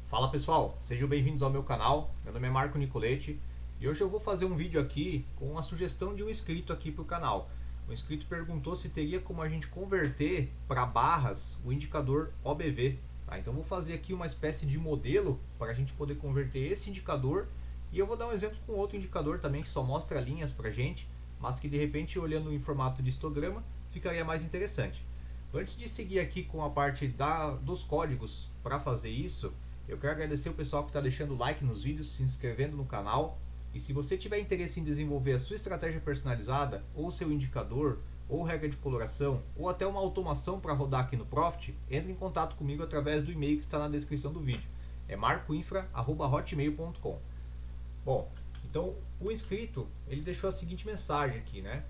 Fala pessoal, sejam bem-vindos ao meu canal. Meu nome é Marco Nicoletti e hoje eu vou fazer um vídeo aqui com a sugestão de um inscrito aqui para o canal. O inscrito perguntou se teria como a gente converter para barras o indicador OBV. Tá? Então eu vou fazer aqui uma espécie de modelo para a gente poder converter esse indicador e eu vou dar um exemplo com outro indicador também que só mostra linhas para a gente, mas que de repente olhando em formato de histograma ficaria mais interessante. Antes de seguir aqui com a parte dos códigos para fazer isso, eu quero agradecer o pessoal que está deixando like nos vídeos, se inscrevendo no canal. E se você tiver interesse em desenvolver a sua estratégia personalizada, ou seu indicador, ou regra de coloração, ou até uma automação para rodar aqui no Profit, entre em contato comigo através do e-mail que está na descrição do vídeo. É marcoinfra@hotmail.com. Bom, então o inscrito ele deixou a seguinte mensagem aqui, né?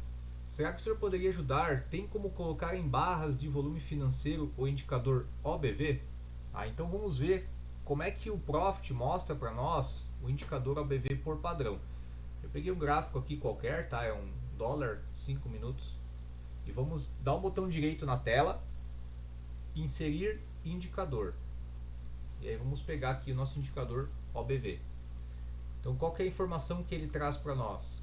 Será que o senhor poderia ajudar? Tem como colocar em barras de volume financeiro o indicador OBV? Então vamos ver como é que o Profit mostra para nós o indicador OBV por padrão. Eu peguei um gráfico aqui qualquer, tá? É um dólar 5 minutos. E vamos dar um botão direito na tela, inserir indicador. E aí vamos pegar aqui o nosso indicador OBV. Então qual que é a informação que ele traz para nós?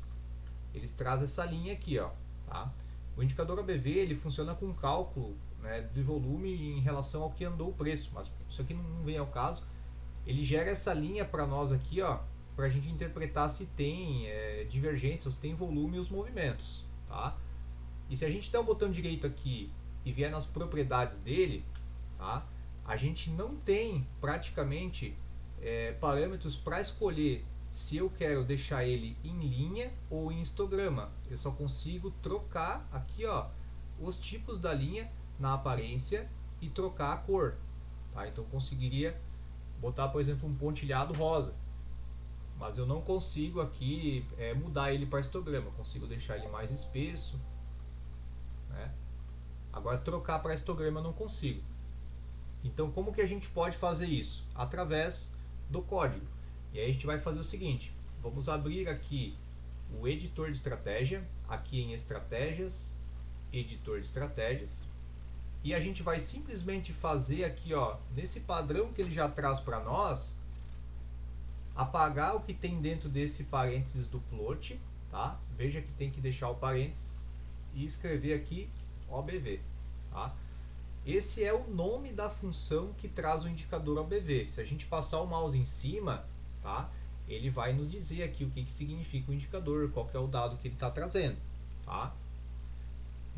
Ele traz essa linha aqui, ó, tá? O indicador OBV ele funciona com um cálculo, né, de volume em relação ao que andou o preço, mas isso aqui não vem ao caso. Ele gera essa linha para nós aqui, ó, para a gente interpretar se tem divergência, se tem volume e os movimentos, tá? E se a gente der um botão direito aqui e vier nas propriedades dele, tá? A gente não tem praticamente parâmetros para escolher se eu quero deixar ele em linha ou em histograma. Eu só consigo trocar aqui, ó, os tipos da linha na aparência e trocar a cor, tá? Então eu conseguiria botar, por exemplo, um pontilhado rosa, mas eu não consigo aqui mudar ele para histograma. Eu consigo deixar ele mais espesso, né? Agora trocar para histograma eu não consigo. Então como que a gente pode fazer isso? Através do código. E aí a gente vai fazer o seguinte: vamos abrir aqui o editor de estratégia, aqui em estratégias, editor de estratégias, e a gente vai simplesmente fazer aqui, ó, nesse padrão que ele já traz para nós, apagar o que tem dentro desse parênteses do plot, tá? Veja que tem que deixar o parênteses e escrever aqui OBV, tá? Esse é o nome da função que traz o indicador OBV. Se a gente passar o mouse em cima, tá? Ele vai nos dizer aqui o que significa o indicador, qual que é o dado que ele está trazendo, tá?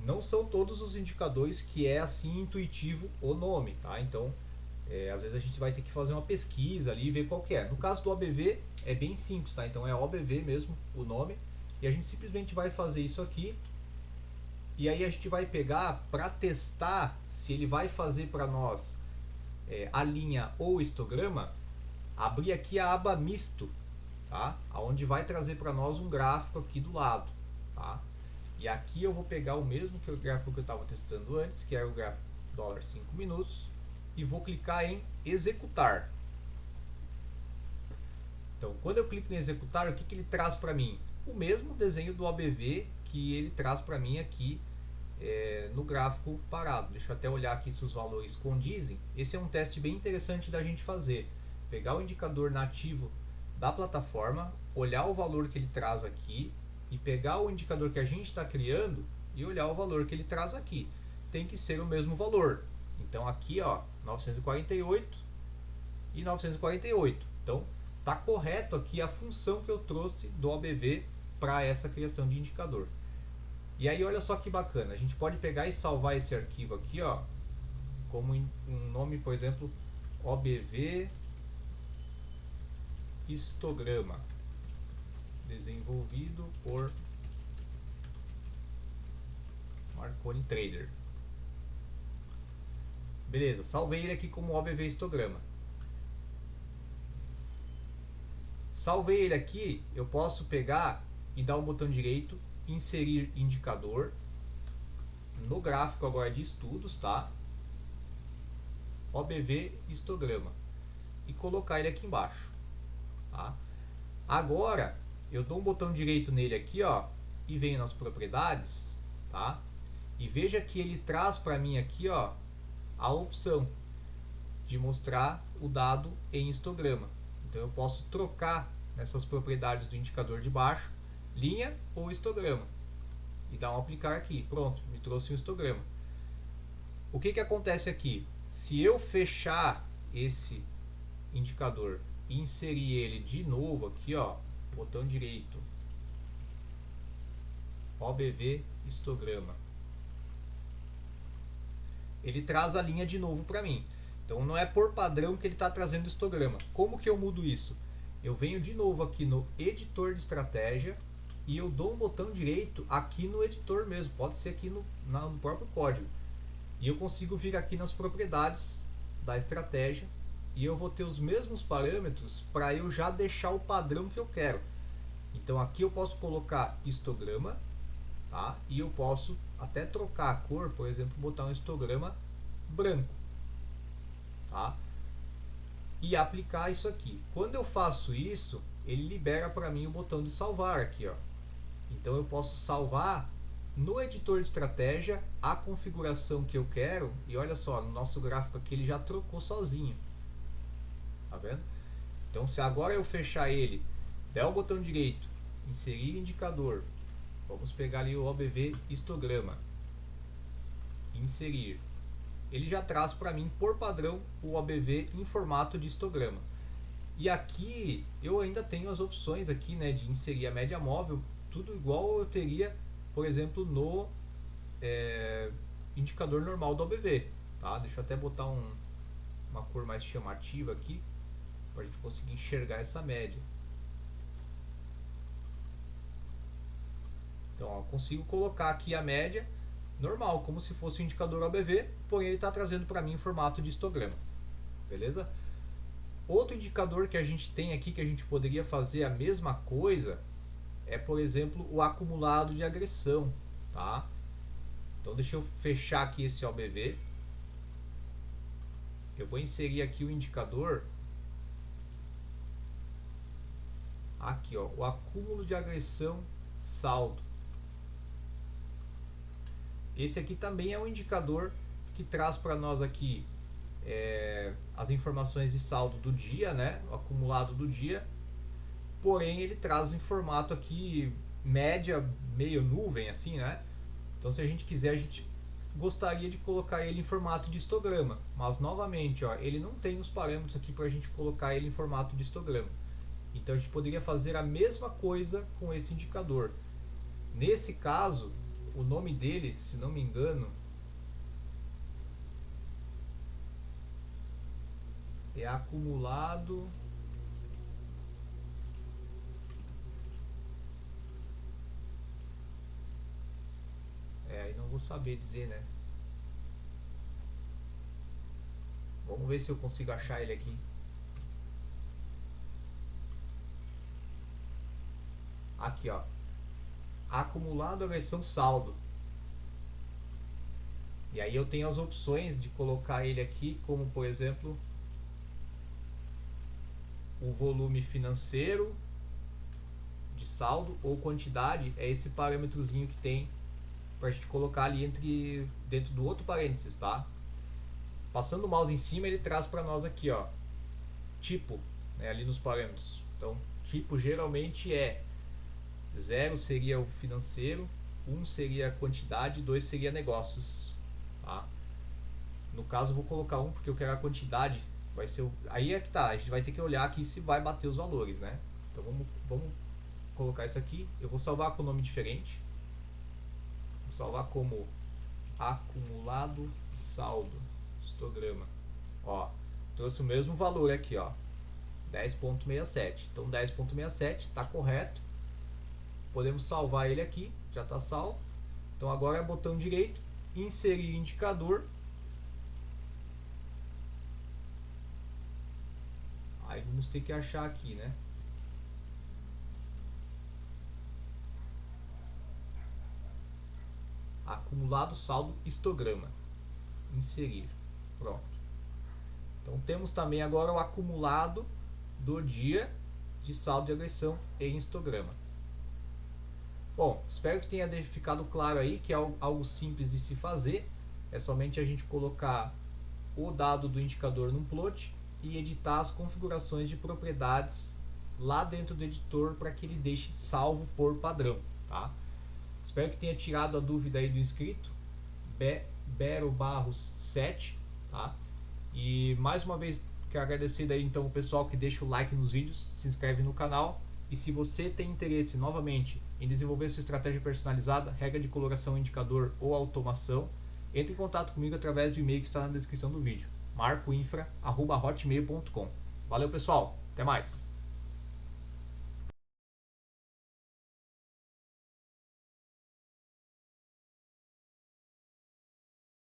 Não são todos os indicadores que é assim intuitivo o nome, tá? Então, às vezes a gente vai ter que fazer uma pesquisa ali e ver qual que é. No caso do OBV é bem simples, tá? Então é OBV mesmo o nome e a gente simplesmente vai fazer isso aqui. E aí a gente vai pegar para testar se ele vai fazer para nós a linha ou histograma, abrir aqui a aba misto, tá? Onde vai trazer para nós um gráfico aqui do lado, tá? E aqui eu vou pegar o mesmo que o gráfico que eu estava testando antes, que era o gráfico dólar 5 minutos, e vou clicar em executar. Então, quando eu clico em executar, o que ele traz para mim? O mesmo desenho do OBV que ele traz para mim aqui no gráfico parado. Deixa eu até olhar aqui se os valores condizem. Esse é um teste bem interessante da gente fazer. Pegar o indicador nativo da plataforma, olhar o valor que ele traz aqui, e pegar o indicador que a gente está criando e olhar o valor que ele traz aqui. Tem que ser o mesmo valor. Então aqui, ó, 948 e 948. Então tá correto aqui a função que eu trouxe do OBV para essa criação de indicador. E aí olha só que bacana, a gente pode pegar e salvar esse arquivo aqui, ó, como um nome, por exemplo, OBV histograma, desenvolvido por Marconi Trader. Beleza, salvei ele aqui como OBV histograma. Salvei ele aqui, eu posso pegar e dar um botão direito, inserir indicador, no gráfico agora de estudos, tá? OBV histograma. E colocar ele aqui embaixo, tá? Agora, eu dou um botão direito nele aqui, ó, e venho nas propriedades, tá? E veja que ele traz para mim aqui, ó, a opção de mostrar o dado em histograma. Então eu posso trocar essas propriedades do indicador de baixo, linha ou histograma, e dar um aplicar aqui. Pronto, me trouxe um histograma. O que acontece aqui? Se eu fechar esse indicador e inserir ele de novo aqui, ó, botão direito, OBV histograma, ele traz a linha de novo para mim. Então não é por padrão que ele está trazendo histograma. Como que eu mudo isso? Eu venho de novo aqui no editor de estratégia e eu dou um botão direito aqui no editor mesmo, pode ser aqui no próprio código. E eu consigo vir aqui nas propriedades da estratégia e eu vou ter os mesmos parâmetros para eu já deixar o padrão que eu quero. Então aqui eu posso colocar histograma, tá? E eu posso até trocar a cor, por exemplo, botar um histograma branco, tá? E aplicar isso aqui. Quando eu faço isso, ele libera para mim o botão de salvar aqui, ó. Então eu posso salvar no editor de estratégia a configuração que eu quero, e olha só, no nosso gráfico aqui ele já trocou sozinho, tá vendo? Então se agora eu fechar ele, der o botão direito, inserir indicador, vamos pegar ali o OBV histograma, inserir, ele já traz para mim por padrão o OBV em formato de histograma. E aqui eu ainda tenho as opções aqui, né, de inserir a média móvel, tudo igual eu teria, por exemplo, no indicador normal do OBV, tá? Deixa eu até botar uma cor mais chamativa aqui para a gente conseguir enxergar essa média. Então, ó, consigo colocar aqui a média normal, como se fosse o indicador OBV, porém ele está trazendo para mim em formato de histograma, beleza? Outro indicador que a gente tem aqui que a gente poderia fazer a mesma coisa é, por exemplo, o acumulado de agressão, tá? Então deixa eu fechar aqui esse OBV. Eu vou inserir aqui o indicador. Aqui, ó, o acúmulo de agressão saldo. Esse aqui também é um indicador que traz para nós aqui as informações de saldo do dia, né? O acumulado do dia. Porém ele traz em formato aqui média, meio nuvem, assim, né? Então se a gente quiser, a gente gostaria de colocar ele em formato de histograma, mas novamente, ó, ele não tem os parâmetros aqui para a gente colocar ele em formato de histograma. Então a gente poderia fazer a mesma coisa com esse indicador. Nesse caso, o nome dele, se não me engano, é acumulado aí não vou saber dizer, né? Vamos ver se eu consigo achar ele aqui. Aqui, ó, acumulado agressão saldo. E aí eu tenho as opções de colocar ele aqui, como por exemplo o volume financeiro de saldo ou quantidade, é esse parâmetrozinho que tem para a gente colocar ali dentro do outro parênteses, tá? Passando o mouse em cima, ele traz para nós aqui, ó, tipo, né, ali nos parâmetros. Então, tipo geralmente é 0 seria o financeiro, 1 seria a quantidade, 2 seria negócios, tá? No caso, eu vou colocar 1 porque eu quero a quantidade. Vai ser aí é que tá, a gente vai ter que olhar aqui se vai bater os valores, né? Então vamos colocar isso aqui. Eu vou salvar com nome diferente. Vou salvar como acumulado saldo histograma. Ó, trouxe o mesmo valor aqui, ó, 10.67. Então 10.67 está correto. Podemos salvar ele aqui, já está salvo. Então agora é botão direito, inserir indicador. Aí vamos ter que achar aqui, né? Acumulado saldo histograma. Inserir. Pronto. Então temos também agora o acumulado do dia de saldo de agressão em histograma. Bom, espero que tenha ficado claro aí que é algo simples de se fazer. É somente a gente colocar o dado do indicador num plot e editar as configurações de propriedades lá dentro do editor para que ele deixe salvo por padrão, tá? Espero que tenha tirado a dúvida aí do inscrito, Bero Barros 7, tá? E mais uma vez quero agradecer daí então o pessoal que deixa o like nos vídeos, se inscreve no canal, e se você tem interesse novamente em desenvolver sua estratégia personalizada, regra de coloração, indicador ou automação, entre em contato comigo através do e-mail que está na descrição do vídeo, marcoinfra@hotmail.com. Valeu pessoal, até mais!